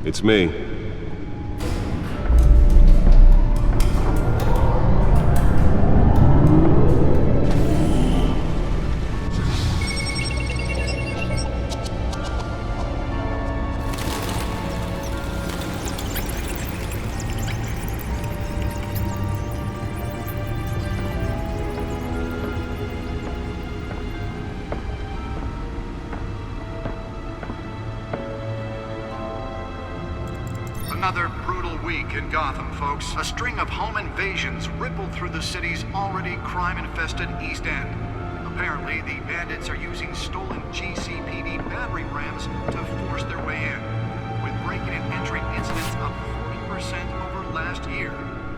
It's me. Another brutal week in Gotham, folks. A string of home invasions rippled through the city's already crime-infested East End. Apparently, the bandits are using stolen GCPD battering rams to force their way in, with breaking and entering incidents up 40% over last year.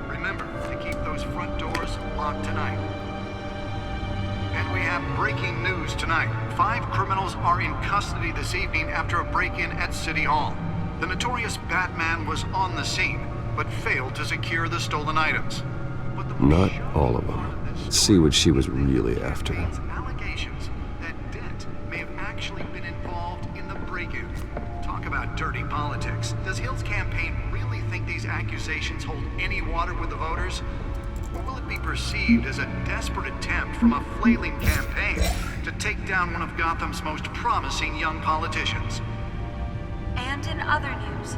Remember to keep those front doors locked tonight. And we have breaking news tonight. 5 criminals are in custody this evening after a break-in at City Hall. The notorious Batman was on the scene, but failed to secure the stolen items. But the Not all of them. Let's see what she was really after. Allegations that Dent may have actually been involved in the break-in. Talk about dirty politics. Does Hill's campaign really think these accusations hold any water with the voters? Or will it be perceived as a desperate attempt from a flailing campaign to take down one of Gotham's most promising young politicians? And in other news,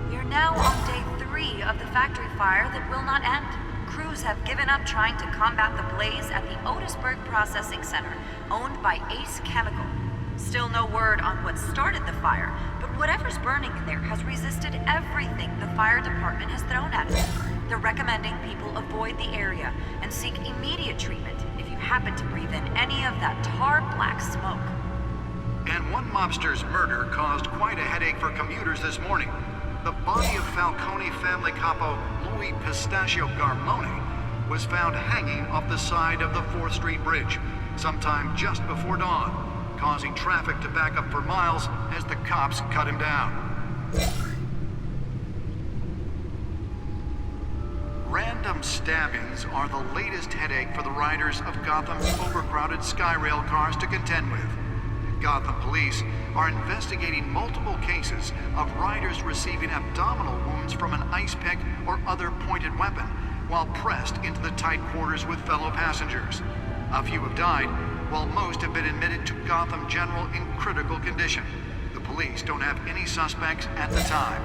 we are now on day 3 of the factory fire that will not end. Crews have given up trying to combat the blaze at the Otisburg Processing Center, owned by Ace Chemical. Still no word on what started the fire, but whatever's burning in there has resisted everything the fire department has thrown at it. They're recommending people avoid the area and seek immediate treatment if you happen to breathe in any of that tar-black smoke. And one mobster's murder caused quite a headache for commuters this morning. The body of Falcone family capo Louis Pistachio Garmone was found hanging off the side of the 4th Street Bridge sometime just before dawn, causing traffic to back up for miles as the cops cut him down. Random stabbings are the latest headache for the riders of Gotham's overcrowded Skyrail cars to contend with. Gotham police are investigating multiple cases of riders receiving abdominal wounds from an ice pick or other pointed weapon while pressed into the tight quarters with fellow passengers. A few have died, while most have been admitted to Gotham General in critical condition. The police don't have any suspects at the time.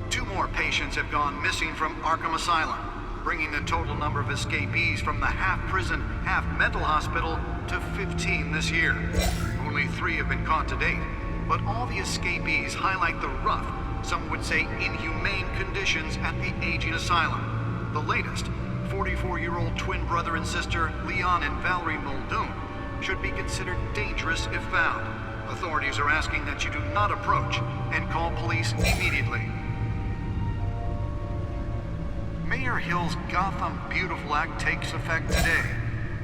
2 more patients have gone missing from Arkham Asylum, bringing the total number of escapees from the half-prison, half-mental hospital to 15 this year. Only 3 have been caught to date, but all the escapees highlight the rough, some would say inhumane conditions at the aging asylum. The latest, 44-year-old twin brother and sister Leon and Valerie Muldoon, should be considered dangerous if found. Authorities are asking that you do not approach and call police immediately. Mayor Hill's Gotham Beautiful Act takes effect today,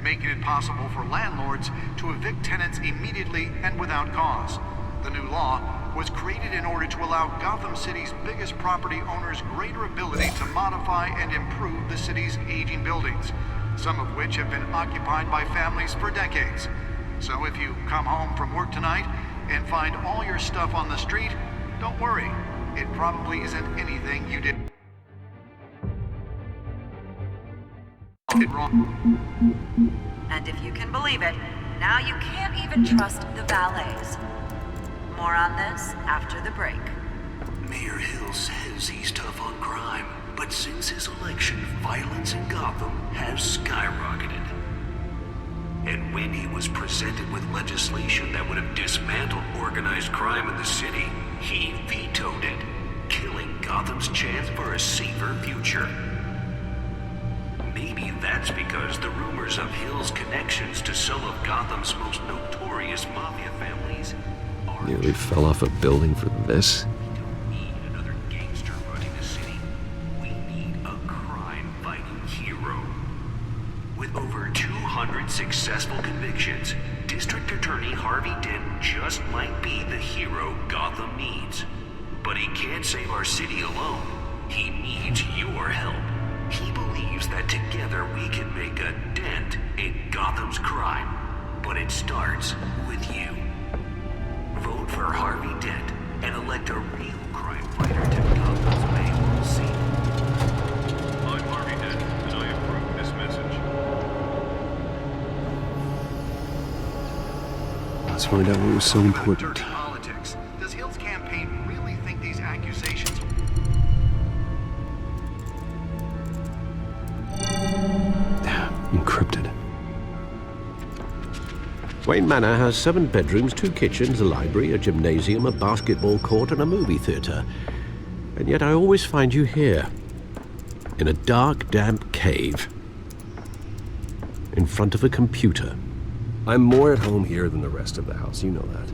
making it possible for landlords to evict tenants immediately and without cause. The new law was created in order to allow Gotham City's biggest property owners greater ability to modify and improve the city's aging buildings, some of which have been occupied by families for decades. So if you come home from work tonight and find all your stuff on the street, don't worry. It probably isn't anything you did wrong. And if you can believe it, now you can't even trust the valets. More on this after the break. Mayor Hill says he's tough on crime, but since his election, violence in Gotham has skyrocketed. And when he was presented with legislation that would have dismantled organized crime in the city, he vetoed it, killing Gotham's chance for a safer future. Maybe that's because the rumors of Hill's connections to some of Gotham's most notorious mafia families are... Nearly fell off a building for this? We don't need another gangster running the city. We need a crime-fighting hero. With over 200 successful convictions, District Attorney Harvey Dent just might be the hero Gotham needs. But he can't save our city alone. He needs your help. He believes that together we can make a dent in Gotham's crime. But it starts with you. Vote for Harvey Dent. and elect a real crime fighter to Gotham's Mayoral seat. I'm Harvey Dent, and I approve this message. Let's find out what was so important. Dirty politics. Does Hill's campaign really think these accusations? Encrypted. Wayne Manor has 7 bedrooms, 2 kitchens, a library, a gymnasium, a basketball court, and a movie theatre. And yet I always find you here, in a dark, damp cave, in front of a computer. I'm more at home here than the rest of the house, you know that.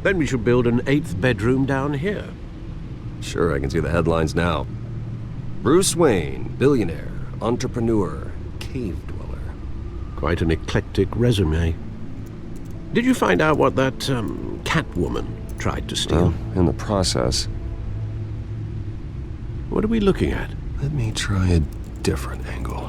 Then we should build an 8th bedroom down here. Sure, I can see the headlines now. Bruce Wayne, billionaire, entrepreneur, cave dweller. Quite an eclectic resume. Did you find out what that, Catwoman tried to steal? Well, in the process. What are we looking at? Let me try a different angle.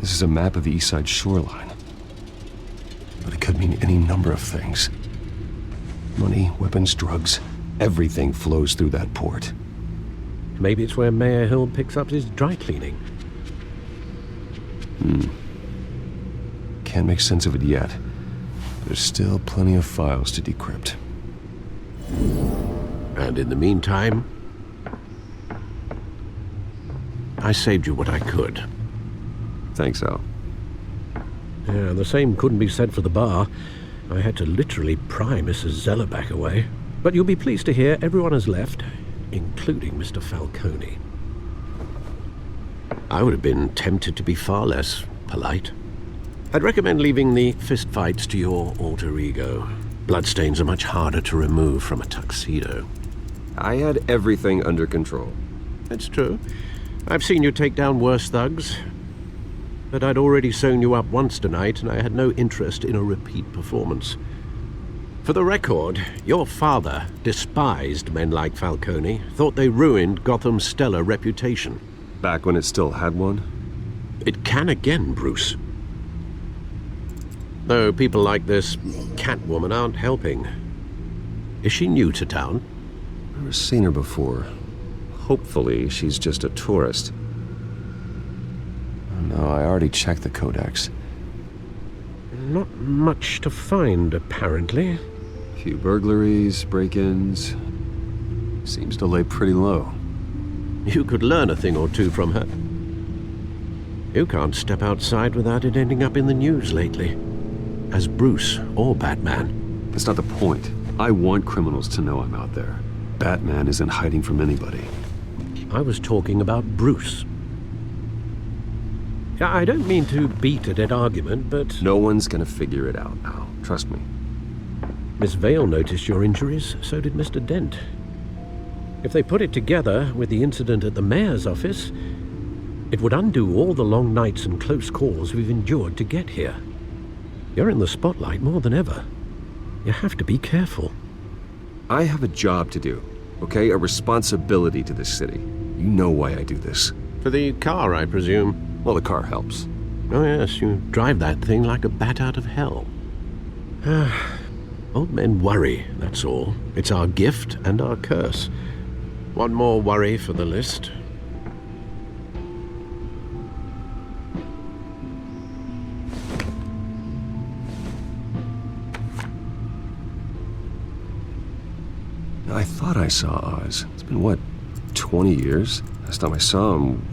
This is a map of the East Side shoreline. But it could mean any number of things. Money, weapons, drugs, everything flows through that port. Maybe it's where Mayor Hill picks up his dry cleaning. Can't make sense of it yet. There's still plenty of files to decrypt. And in the meantime, I saved you what I could. Thanks, Al. Yeah, the same couldn't be said for the bar. I had to literally pry Mrs. Zeller back away. But you'll be pleased to hear everyone has left, including Mr. Falcone. I would have been tempted to be far less polite. I'd recommend leaving the fistfights to your alter ego. Bloodstains are much harder to remove from a tuxedo. I had everything under control. It's true. I've seen you take down worse thugs. But I'd already sewn you up once tonight, and I had no interest in a repeat performance. For the record, your father despised men like Falcone, thought they ruined Gotham's stellar reputation. Back when it still had one? It can again, Bruce. Though people like this Catwoman aren't helping. Is she new to town? I've never seen her before. Hopefully, she's just a tourist. No, I already checked the codex. Not much to find, apparently. A few burglaries, break-ins. Seems to lay pretty low. You could learn a thing or two from her. You can't step outside without it ending up in the news lately. As Bruce or Batman. That's not the point. I want criminals to know I'm out there. Batman isn't hiding from anybody. I was talking about Bruce. I don't mean to beat a dead argument, but... No one's gonna figure it out, Al. Trust me. Miss Vale noticed your injuries, so did Mr. Dent. If they put it together with the incident at the mayor's office, it would undo all the long nights and close calls we've endured to get here. You're in the spotlight more than ever. You have to be careful. I have a job to do, okay? A responsibility to this city. You know why I do this. For the car, I presume. Well, the car helps. Oh yes, you drive that thing like a bat out of hell. Old men worry, that's all. It's our gift and our curse. One more worry for the list. I thought I saw Oz. It's been, what, 20 years? Last time I saw him,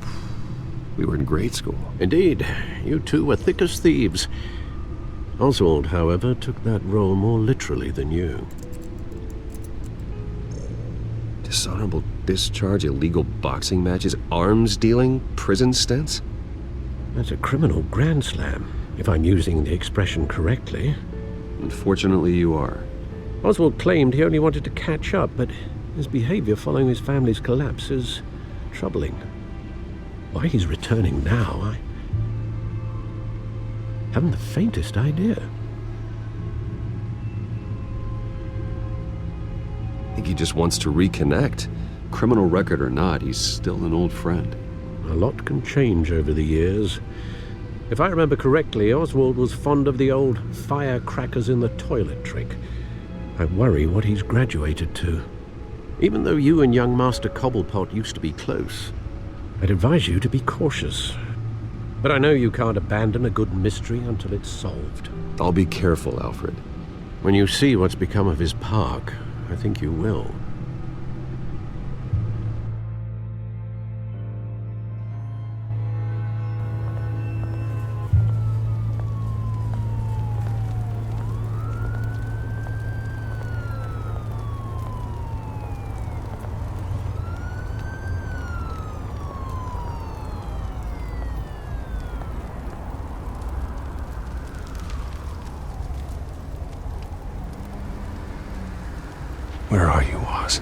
we were in grade school. Indeed, you two were thick as thieves. Oswald, however, took that role more literally than you. Dishonorable discharge, illegal boxing matches, arms dealing, prison stints? That's a criminal grand slam, if I'm using the expression correctly. Unfortunately, you are. Oswald claimed he only wanted to catch up, but his behavior following his family's collapse is troubling. Why he's returning now, I haven't the faintest idea. I think he just wants to reconnect. Criminal record or not, he's still an old friend. A lot can change over the years. If I remember correctly, Oswald was fond of the old firecrackers in the toilet trick. I worry what he's graduated to. Even though you and young Master Cobblepot used to be close, I'd advise you to be cautious. But I know you can't abandon a good mystery until it's solved. I'll be careful, Alfred. When you see what's become of his park, I think you will. Where are you, Oz?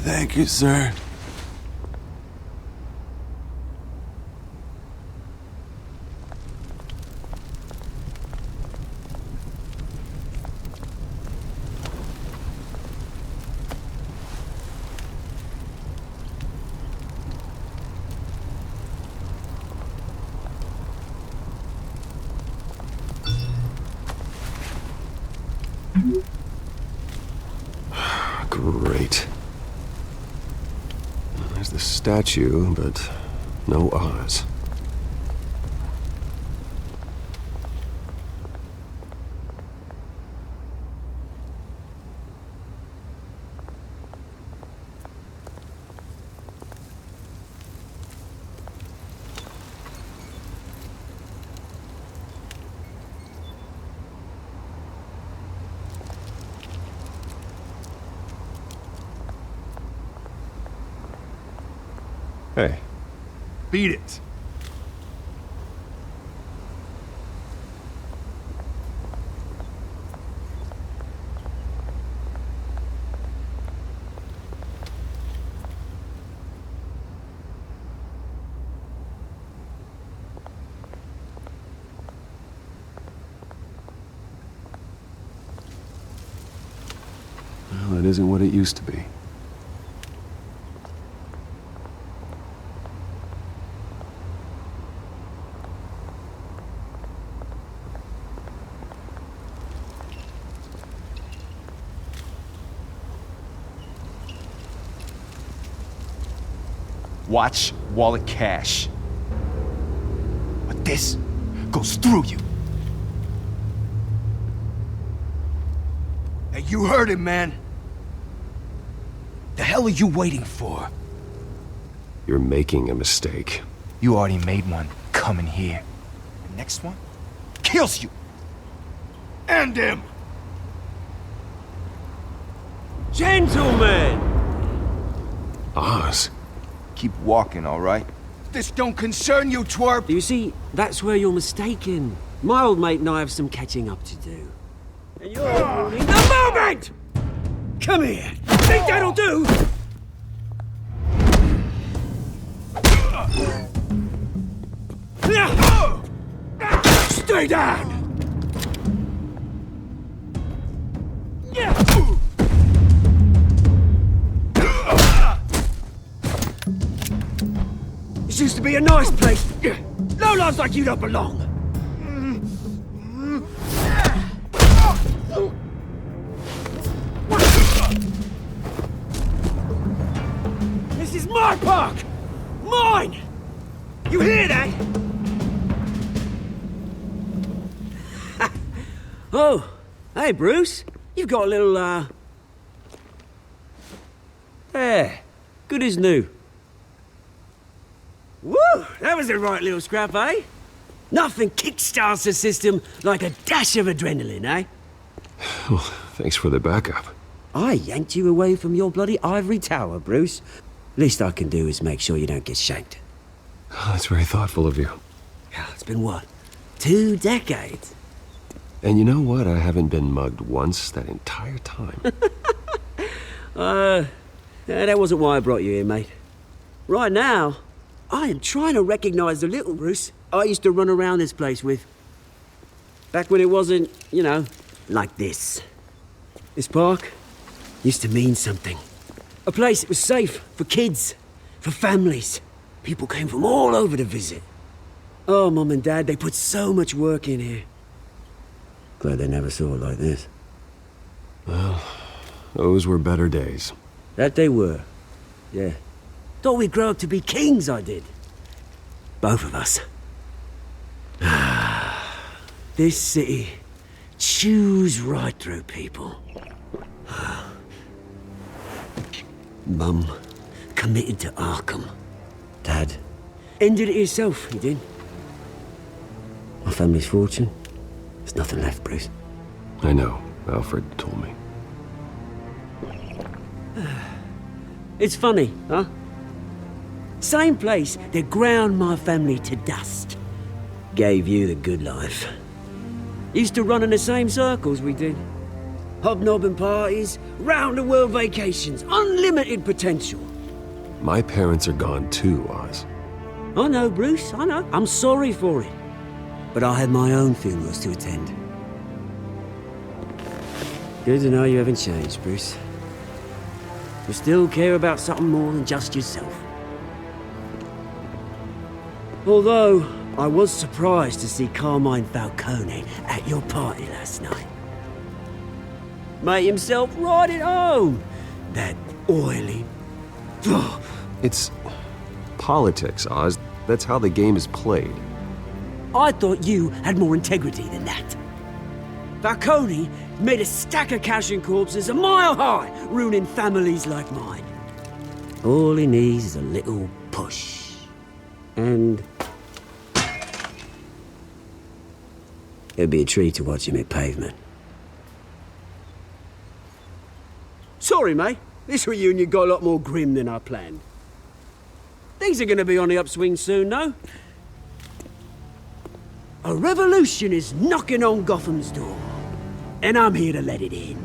Thank you, sir. Great. There's the statue, but no Oz. Hey. Beat it. Well, it isn't what it used to be. Watch wallet cash. But this goes through you. Hey, you heard it, man. The hell are you waiting for? You're making a mistake. You already made one coming here. The next one kills you. And him. Gentlemen! Oz? Keep walking, all right? This don't concern you, twerp. You see, that's where you're mistaken. My old mate and I have some catching up to do. And you're ruining the moment! Come here! Think that'll do? Stay down! This used to be a nice place. No lives like you don't belong. This is my park! Mine! You hear that? Oh, hey Bruce. You've got a little, There. Good as new. Woo! That was a right little scrap, eh? Nothing kickstarts the system like a dash of adrenaline, eh? Well, thanks for the backup. I yanked you away from your bloody ivory tower, Bruce. Least I can do is make sure you don't get shanked. Oh, that's very thoughtful of you. Yeah, it's been what? 2 decades? And you know what? I haven't been mugged once that entire time. That wasn't why I brought you here, mate. Right now, I am trying to recognize the little Bruce I used to run around this place with. Back when it wasn't, you know, like this. This park used to mean something. A place that was safe for kids, for families. People came from all over to visit. Oh, Mum and Dad, they put so much work in here. Glad they never saw it like this. Well, those were better days. That they were. Yeah. Thought we'd grow up to be kings, I did. Both of us. This city chews right through people. Mum committed to Arkham. Dad ended it himself, he did. My family's fortune, there's nothing left, Bruce. I know. Alfred told me. It's funny, huh? Same place that ground my family to dust. Gave you the good life. Used to run in the same circles we did. Hobnobbing parties, round-the-world vacations, unlimited potential. My parents are gone too, Oz. I know, Bruce, I know. I'm sorry for it. But I had my own funerals to attend. Good to know you haven't changed, Bruce. You still care about something more than just yourself. Although, I was surprised to see Carmine Falcone at your party last night. Made himself right at home. That oily... It's politics, Oz. That's how the game is played. I thought you had more integrity than that. Falcone made a stack of cash and corpses a mile high, ruining families like mine. All he needs is a little push. And... it'd be a treat to watch him hit pavement. Sorry, mate. This reunion got a lot more grim than I planned. Things are gonna be on the upswing soon, no? A revolution is knocking on Gotham's door, and I'm here to let it in.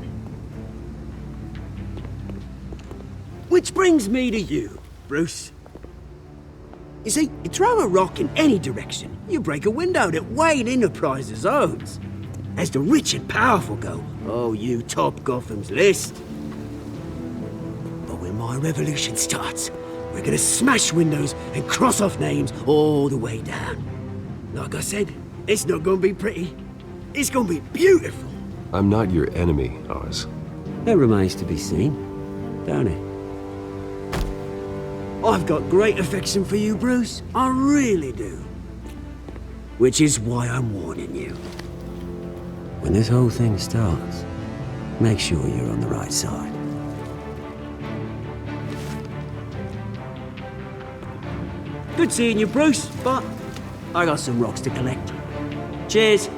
Which brings me to you, Bruce. You see, you throw a rock in any direction, you break a window that Wayne Enterprises owns. As the rich and powerful go, oh, you top Gotham's list. But when my revolution starts, we're gonna smash windows and cross off names all the way down. Like I said, it's not gonna be pretty. It's gonna be beautiful. I'm not your enemy, Oz. That remains to be seen, don't it? I've got great affection for you, Bruce. I really do. Which is why I'm warning you. When this whole thing starts, make sure you're on the right side. Good seeing you, Bruce, but I got some rocks to collect. Cheers.